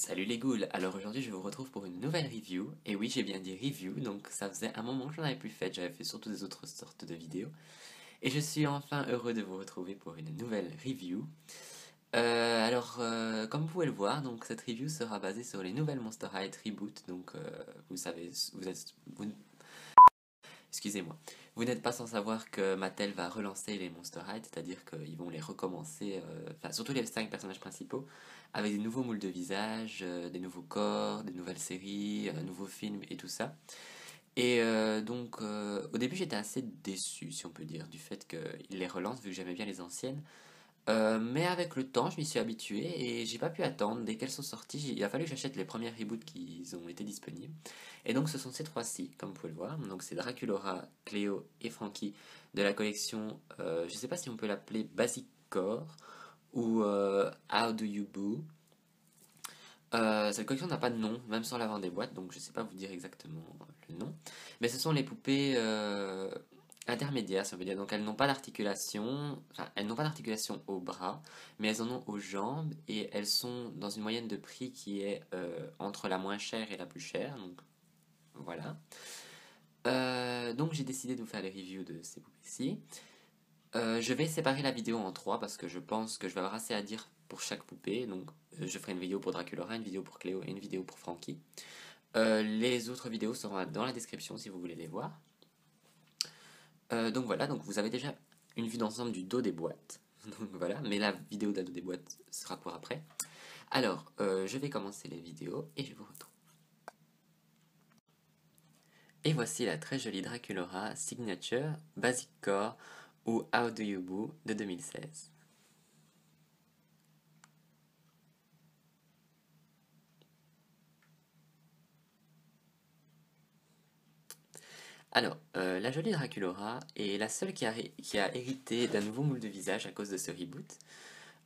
Salut les ghouls, alors aujourd'hui je vous retrouve pour une nouvelle review, et oui j'ai bien dit review, donc ça faisait un moment que j'en avais plus fait, j'avais fait surtout des autres sortes de vidéos, et je suis enfin heureux de vous retrouver pour une nouvelle review. Comme vous pouvez le voir, donc cette review sera basée sur les nouvelles Monster High Reboot, donc vous savez, excusez-moi, vous n'êtes pas sans savoir que Mattel va relancer les Monster High, c'est-à-dire qu'ils vont les recommencer, enfin surtout les 5 personnages principaux, avec des nouveaux moules de visage, des nouveaux corps, des nouvelles séries, nouveaux films et tout ça. Au début j'étais assez déçu, si on peut dire, du fait qu'ils les relancent, vu que j'aimais bien les anciennes. Mais avec le temps, je m'y suis habitué et j'ai pas pu attendre. Dès qu'elles sont sorties, il a fallu que j'achète les premières reboots qui ont été disponibles. Et donc, ce sont ces trois-ci, comme vous pouvez le voir. Donc, c'est Draculaura, Cléo et Frankie de la collection, je sais pas si on peut l'appeler Basic Core ou How Do You Boo. Cette collection n'a pas de nom, même sur l'avant des boîtes, donc je sais pas vous dire exactement le nom. Mais ce sont les poupées intermédiaires, ça veut dire. Donc elles n'ont pas d'articulation, enfin elles n'ont pas d'articulation au bras, mais elles en ont aux jambes et elles sont dans une moyenne de prix qui est entre la moins chère et la plus chère. Donc voilà. Donc j'ai décidé de vous faire les reviews de ces poupées-ci. Je vais séparer la vidéo en trois parce que je pense que je vais avoir assez à dire pour chaque poupée. Donc, je ferai une vidéo pour Draculaura, une vidéo pour Cléo et une vidéo pour Frankie. Les autres vidéos seront dans la description si vous voulez les voir. Donc voilà, donc vous avez déjà une vue d'ensemble du dos des boîtes. Donc voilà, mais la vidéo de la dos des boîtes sera pour après. Alors, je vais commencer les vidéos et je vous retrouve. Et voici la très jolie Draculaura Signature Basic Core ou How Do You Boo de 2016. La jolie Draculaura est la seule qui a hérité d'un nouveau moule de visage à cause de ce reboot.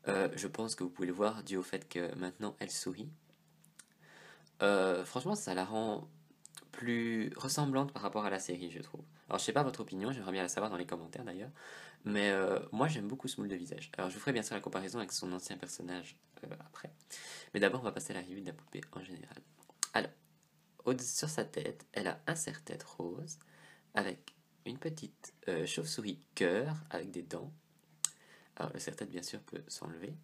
Je pense que vous pouvez le voir dû au fait que maintenant elle sourit. Franchement, ça la rend plus ressemblante par rapport à la série, je trouve. Alors, je sais pas votre opinion, j'aimerais bien la savoir dans les commentaires d'ailleurs. Mais moi, j'aime beaucoup ce moule de visage. Alors, je vous ferai bien sûr la comparaison avec son ancien personnage après. Mais d'abord, on va passer à la review de la poupée en général. Alors, sur sa tête, elle a un serre-tête rose avec une petite chauve-souris cœur avec des dents. Alors, le serre-tête, bien sûr, peut s'enlever.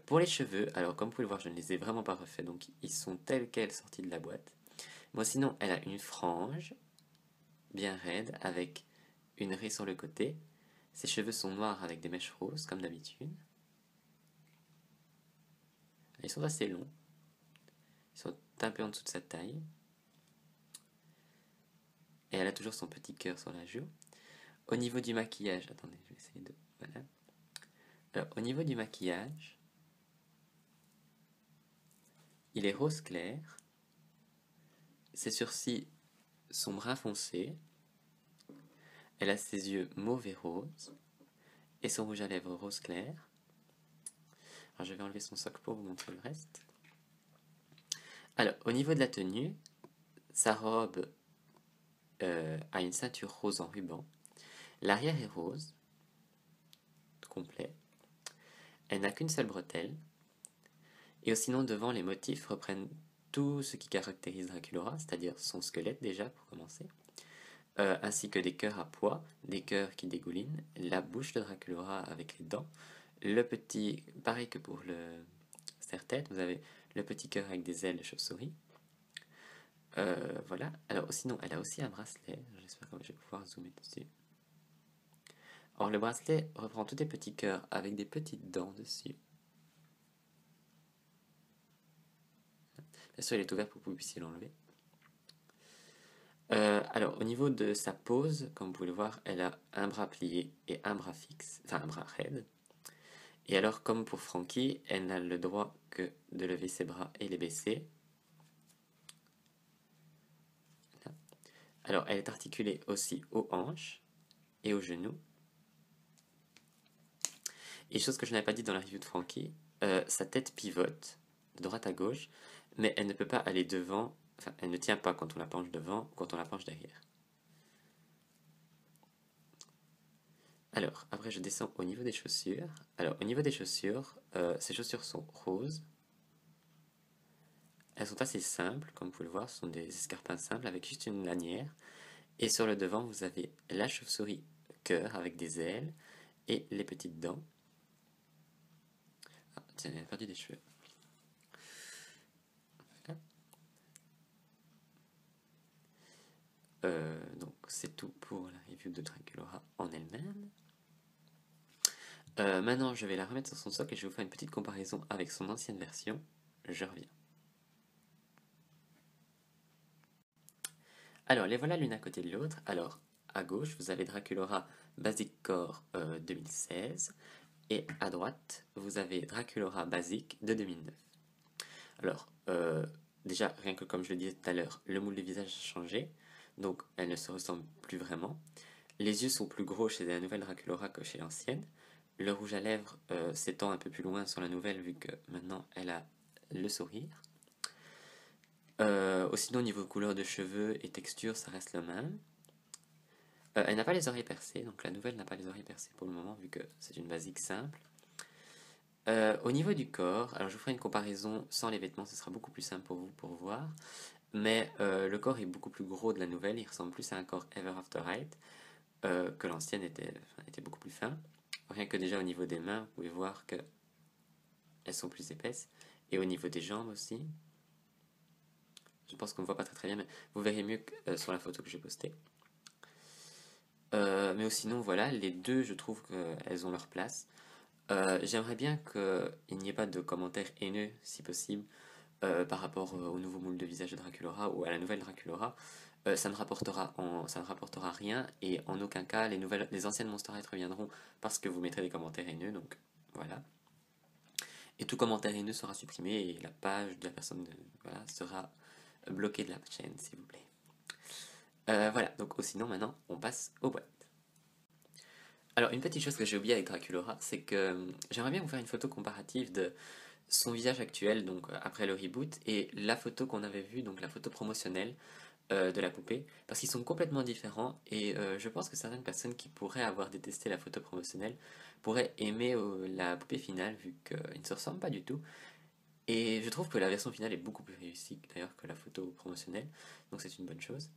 Pour les cheveux, alors comme vous pouvez le voir, je ne les ai vraiment pas refaits, donc ils sont tels quels sortis de la boîte. Bon, sinon, elle a une frange bien raide avec une raie sur le côté. Ses cheveux sont noirs avec des mèches roses, comme d'habitude. Ils sont assez longs. Ils sont un peu en dessous de sa taille. Et elle a toujours son petit cœur sur la joue. Au niveau du maquillage, attendez, je vais essayer de... Voilà. Alors, au niveau du maquillage, il est rose clair. Ses sourcils sont brun foncé. Elle a ses yeux mauve et rose. Et son rouge à lèvres rose clair. Alors, je vais enlever son socle pour vous montrer le reste. Alors, au niveau de la tenue, sa robe a une ceinture rose en ruban. L'arrière est rose, complet. Elle n'a qu'une seule bretelle. Et sinon, devant, les motifs reprennent tout ce qui caractérise Draculaura, c'est-à-dire son squelette déjà, pour commencer, ainsi que des cœurs à pois, des cœurs qui dégoulinent, la bouche de Draculaura avec les dents, le petit, pareil que pour le serre-tête, vous avez le petit cœur avec des ailes de chauve-souris. Voilà. Alors, sinon, elle a aussi un bracelet. J'espère que je vais pouvoir zoomer dessus. Or, le bracelet reprend tous des petits cœurs avec des petites dents dessus. Bien sûr, il est ouvert pour que vous puissiez l'enlever. Alors, au niveau de sa pose, comme vous pouvez le voir, elle a un bras plié et un bras fixe, enfin un bras raide. Et alors, comme pour Frankie, elle n'a le droit que de lever ses bras et les baisser. Là. Alors, elle est articulée aussi aux hanches et aux genoux. Et chose que je n'avais pas dit dans la review de Frankie, sa tête pivote de droite à gauche, mais elle ne peut pas aller devant, enfin, elle ne tient pas quand on la penche devant ou quand on la penche derrière. Alors, après je descends au niveau des chaussures. Alors, au niveau des chaussures, ces chaussures sont roses. elles sont assez simples, comme vous pouvez le voir, ce sont des escarpins simples avec juste une lanière. Et sur le devant, vous avez la chauve-souris cœur avec des ailes et les petites dents. Ah, tiens, elle a perdu des cheveux. Donc c'est tout pour la review de Draculaura en elle-même. Maintenant, je vais la remettre sur son socle et je vais vous faire une petite comparaison avec son ancienne version. Je reviens. Alors, les voilà l'une à côté de l'autre. Alors, à gauche, vous avez Draculaura Basic Core 2016 et à droite, vous avez Draculaura Basic de 2009. Alors, déjà, rien que comme je le disais tout à l'heure, le moule de visage a changé, donc elle ne se ressemble plus vraiment. Les yeux sont plus gros chez la nouvelle Draculaura que chez l'ancienne. Le rouge à lèvres s'étend un peu plus loin sur la nouvelle vu que maintenant elle a le sourire. Sinon, au niveau couleur de cheveux et texture, ça reste le même. Elle n'a pas les oreilles percées, donc la nouvelle n'a pas les oreilles percées pour le moment vu que c'est une basique simple. Au niveau du corps, alors je vous ferai une comparaison sans les vêtements, ce sera beaucoup plus simple pour vous pour voir. Mais le corps est beaucoup plus gros de la nouvelle, il ressemble plus à un corps Ever After Right que l'ancienne était beaucoup plus fin. Rien que déjà au niveau des mains, vous pouvez voir que elles sont plus épaisses. Et au niveau des jambes aussi. Je pense qu'on ne voit pas très bien, mais vous verrez mieux que, sur la photo que j'ai postée. Mais sinon, voilà, les deux, je trouve qu'elles ont leur place. J'aimerais bien qu'il n'y ait pas de commentaires haineux, si possible, par rapport au nouveau moule de visage de Draculaura ou à la nouvelle Draculaura. Ça ne rapportera rien et en aucun cas les anciennes Monster High reviendront parce que vous mettrez des commentaires haineux, donc voilà. Et tout commentaire haineux sera supprimé et la page de la personne voilà, sera bloquée de la chaîne, s'il vous plaît. Voilà, donc sinon maintenant on passe aux boîtes. Alors une petite chose que j'ai oublié avec Draculaura, c'est que j'aimerais bien vous faire une photo comparative de son visage actuel, donc après le reboot, et la photo qu'on avait vue, donc la photo promotionnelle de la poupée, parce qu'ils sont complètement différents, et je pense que certaines personnes qui pourraient avoir détesté la photo promotionnelle pourraient aimer la poupée finale, vu qu'ils ne se ressemblent pas du tout. Et je trouve que la version finale est beaucoup plus réussie d'ailleurs que la photo promotionnelle, donc c'est une bonne chose.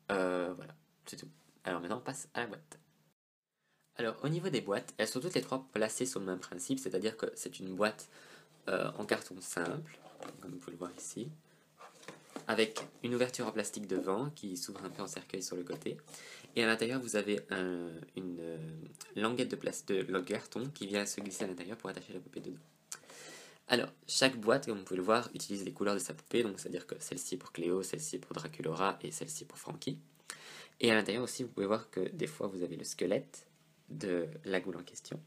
Voilà, c'est tout. Alors maintenant on passe à la boîte. Alors au niveau des boîtes, elles sont toutes les trois placées sur le même principe, c'est-à-dire que c'est une boîte en carton simple, comme vous pouvez le voir ici, avec une ouverture en plastique devant qui s'ouvre un peu en cercueil sur le côté. Et à l'intérieur, vous avez une languette de carton qui vient se glisser à l'intérieur pour attacher la poupée dedans. Alors, chaque boîte, comme vous pouvez le voir, utilise les couleurs de sa poupée, donc c'est-à-dire que celle-ci est pour Cléo, celle-ci est pour Draculaura et celle-ci est pour Frankie. Et à l'intérieur aussi, vous pouvez voir que des fois, vous avez le squelette de la goule en question.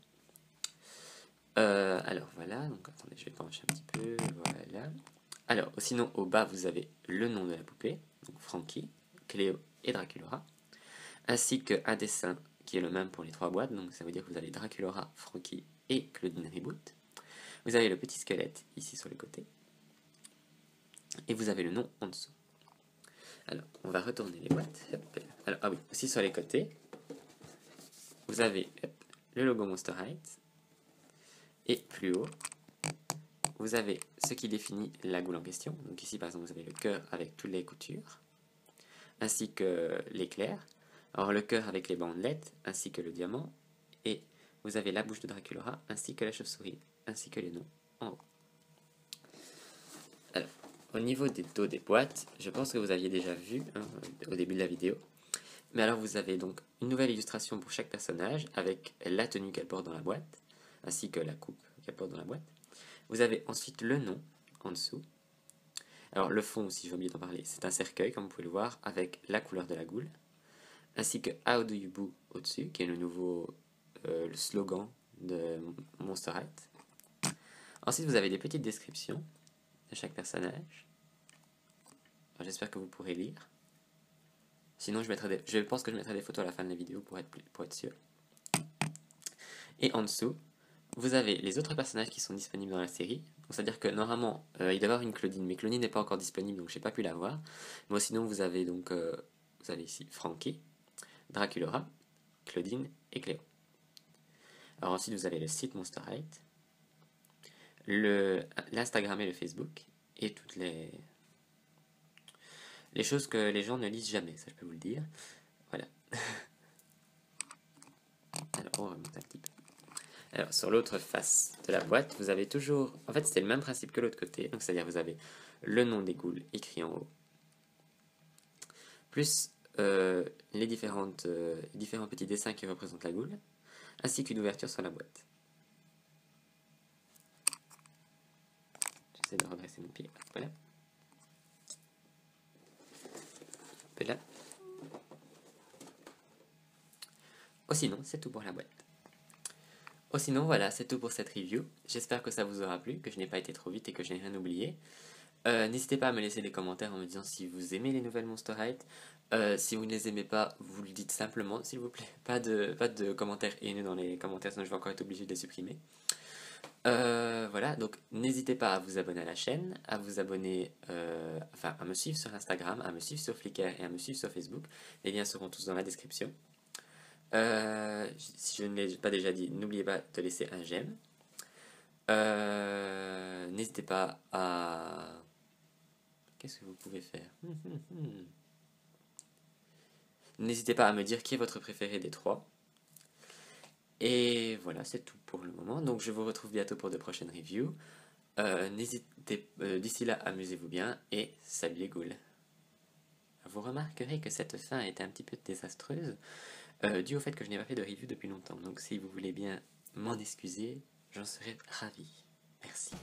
Alors voilà, donc attendez, je vais pencher un petit peu, voilà. Alors, sinon, au bas, vous avez le nom de la poupée, donc Frankie, Cléo et Draculaura, ainsi qu'un dessin qui est le même pour les trois boîtes, donc ça veut dire que vous avez Draculaura, Frankie et Claudine Reboot. Vous avez le petit squelette ici sur les côtés, et vous avez le nom en dessous. Alors, on va retourner les boîtes. Alors, ah oui, aussi sur les côtés, vous avez le logo Monster High, et plus haut, vous avez ce qui définit la goule en question. Donc ici, par exemple, vous avez le cœur avec toutes les coutures, ainsi que l'éclair. Alors le cœur avec les bandelettes, ainsi que le diamant. Et vous avez la bouche de Draculaura, ainsi que la chauve-souris, ainsi que les noms en haut. Alors, au niveau des dos des boîtes, je pense que vous aviez déjà vu au début de la vidéo. Mais alors vous avez donc une nouvelle illustration pour chaque personnage, avec la tenue qu'elle porte dans la boîte, ainsi que la coupe qu'elle porte dans la boîte. Vous avez ensuite le nom en dessous. Alors le fond aussi, j'ai oublié d'en parler, c'est un cercueil comme vous pouvez le voir avec la couleur de la goule, ainsi que How Do You Boo au-dessus, qui est le nouveau le slogan de Monster High. Ensuite vous avez des petites descriptions de chaque personnage. J'espère que vous pourrez lire. Sinon je pense que je mettrai des photos à la fin de la vidéo pour être sûr. Et en dessous, vous avez les autres personnages qui sont disponibles dans la série. C'est-à-dire que normalement, il doit y avoir une Claudine, mais Claudine n'est pas encore disponible, donc j'ai pas pu la voir. Mais sinon, vous avez donc vous avez ici Frankie, Draculaura, Claudine et Cléo. Alors ensuite, vous avez le site Monster High, l'Instagram et le Facebook, et toutes les Les choses que les gens ne lisent jamais, ça je peux vous le dire. Voilà. Alors, on remonte un petit peu. Alors, sur l'autre face de la boîte, vous avez toujours... En fait, c'est le même principe que l'autre côté. Donc, c'est-à-dire, vous avez le nom des goules écrit en haut, plus les différents petits dessins qui représentent la goule, ainsi qu'une ouverture sur la boîte. J'essaie de redresser mon pied. Voilà. Là. Oh, sinon, c'est tout pour la boîte. Oh, sinon, voilà, c'est tout pour cette review. J'espère que ça vous aura plu, que je n'ai pas été trop vite et que je n'ai rien oublié. N'hésitez pas à me laisser des commentaires en me disant si vous aimez les nouvelles Monster High. Si vous ne les aimez pas, vous le dites simplement, s'il vous plaît. Pas de commentaires haineux dans les commentaires, sinon je vais encore être obligé de les supprimer. Voilà, donc n'hésitez pas à vous abonner à la chaîne, à vous abonner, enfin à me suivre sur Instagram, à me suivre sur Flickr et à me suivre sur Facebook. Les liens seront tous dans la description. Si je ne l'ai pas déjà dit, n'oubliez pas de laisser un j'aime. N'hésitez pas à... Qu'est-ce que vous pouvez faire? N'hésitez pas à me dire qui est votre préféré des trois. Et voilà, c'est tout pour le moment. Donc je vous retrouve bientôt pour de prochaines reviews. D'ici là, amusez-vous bien et salut les ghouls. Vous remarquerez que cette fin est un petit peu désastreuse, dû au fait que je n'ai pas fait de review depuis longtemps. Donc si vous voulez bien m'en excuser, j'en serais ravi. Merci.